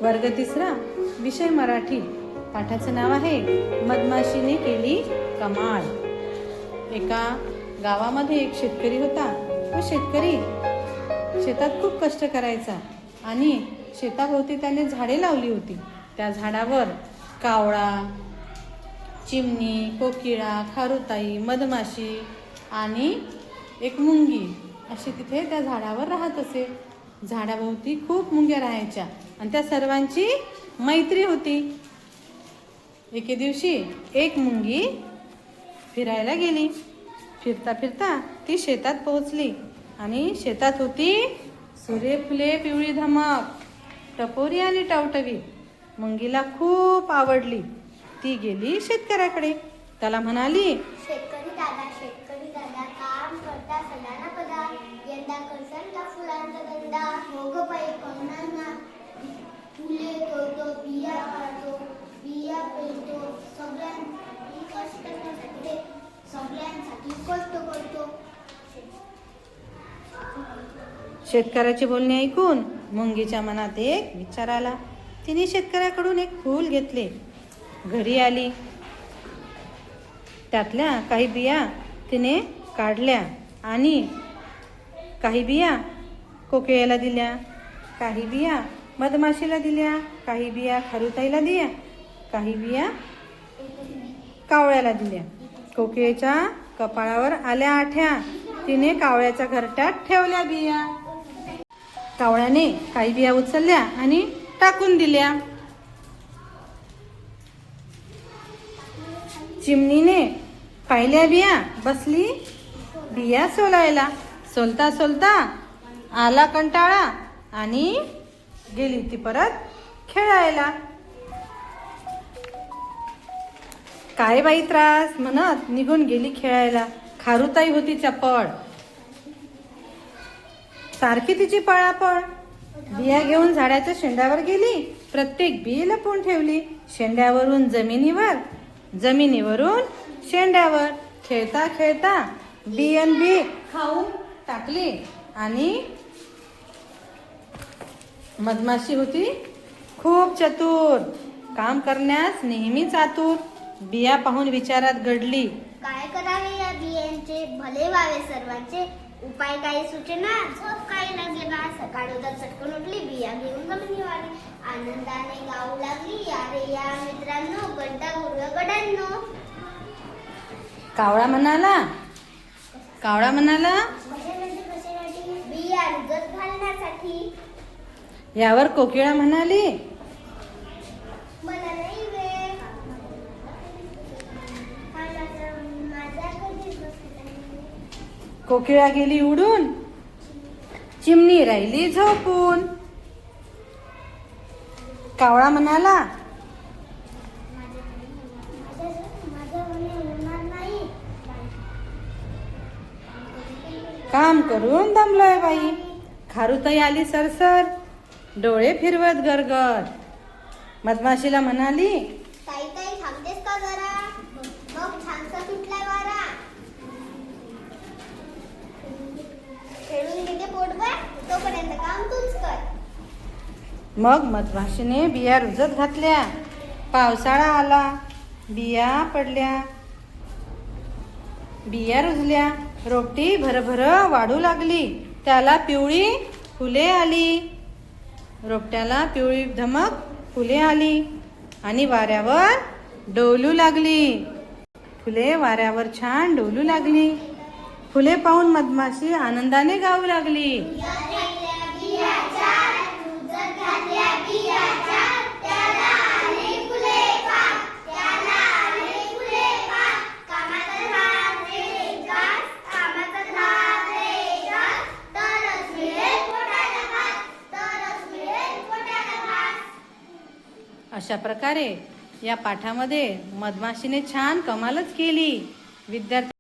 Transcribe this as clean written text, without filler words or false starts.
वर्ग तिसरा, विषय मराठी. पाठाचं नाव आहे मधमाशीने केली कमाल. एका गावामध्ये एक शेतकरी होता. तो शेतकरी शेतात खूप कष्ट करायचा आणि शेताभोवती त्याने झाडे लावली होती. त्या झाडावर कावळा, चिमणी, कोकिळा, खारुताई, मधमाशी आणि एक मुंगी अशी तिथे त्या झाडावर राहत असे. झाडाभोवती खूप मुंग्या राहायच्या आणि त्या सर्वांची मैत्री होती. एके दिवशी एक मुंगी फिरायला गेली. फिरता फिरता ती शेतात पोहोचली आणि शेतात होती सूर्यफुले पिवळी धमक, टपोरी आणि टवटवी. मुंगीला खूप आवडली. ती गेली शेतकऱ्याकडे. त्याला म्हणाली, शेतकरी दादा काम करता सणाना पदा, यंदा करसान का फुलांचा धंदा, मोग पायी कोणांना फुले तोडतो, बिया काढतो, बिया पेरतो, सगळ्यांसाठी कष्ट करतो. शेतकऱ्याचे बोलणे ऐकून मुंगीच्या मनात एक विचार आला. तिने शेतकऱ्याकडून एक फूल घेतले. घरी आली. त्यातल्या काही बिया तिने काढल्या आणि काही बिया कोकिळेला दिल्या, काही बिया मधमाशीला दिल्या, काही बिया खारुताईला दिल्या, काही बिया कावळ्याला दिल्या. कोकिळेच्या कपाळावर आल्या आठ्या. तिने कावळ्याच्या घरट्यात ठेवल्या बिया. कावळ्याने काही बिया उचलल्या आणि टाकून दिल्या. चिमणीने पाहिल्या बिया बसली बिया सोलायला. सोलता सोलता आला कंटाळा आणि गेली ती परत खेळायला. काय बाई त्रास म्हणत निघून गेली खेळायला. खारुताई होती चपळ. सारखी तिची पळापळ. बिया घेऊन झाडाच्या शेंड्यावर गेली. प्रत्येक बी लपवून ठेवली. शेंड्यावरून जमिनीवर, जमिनीवरून शेंड्यावर. खेळता खेळता बी खाऊन टाकली आणि मधमाशी होती खूप चतुर, काम करण्यास नेहमीच आतुर. बिया पाहून विचारात घडली, काय करावे या बियांचे, भले व्हावे सर्वांचे. उपाय काही सुचेना, झोप काही लागेना. सकाळ उदर चटकन उठली, बिया घेऊन जमिनीवर आली. आनंदाने गाऊ लागली, या रे या मित्रांनो, गड्डा गुरु गडांनो. कावळा म्हणाला, बिया रुजत घालण्यासाठी. यावर कोकिळा म्हणाली, मला नाही वेळ, माझा कधीच कोकिळा गेली उडून, चिमणी राहिली झोपून. कावळा म्हणाला, काम करून दमलोय बाई. खारुताई आली सरसर, डोळे फिरवत गरगर. मधमाशीला म्हणाली, ताई थांबतेस का जरा, मग छानसा सुटलाय वारा. खेळून घेते पोटभर, तोपर्यंत काम तूच कर. मग मधमाशीने बिया रुजत घातल्या. पावसाळा आला, बिया पडल्या, बिया रुजल्या. रोपटी भरभर वाढू लागली. त्याला पिवळी फुले आली. रोपट्याला पिवळी धमक फुले आली आणि वाऱ्यावर डोलू लागली. फुले वाऱ्यावर छान डोलू लागली. फुले पाहून मधमाशी आनंदाने गाऊ लागली, अशा प्रकारे या पाठामध्ये मधमाशीने छान कमालच केली. विद्यार्थी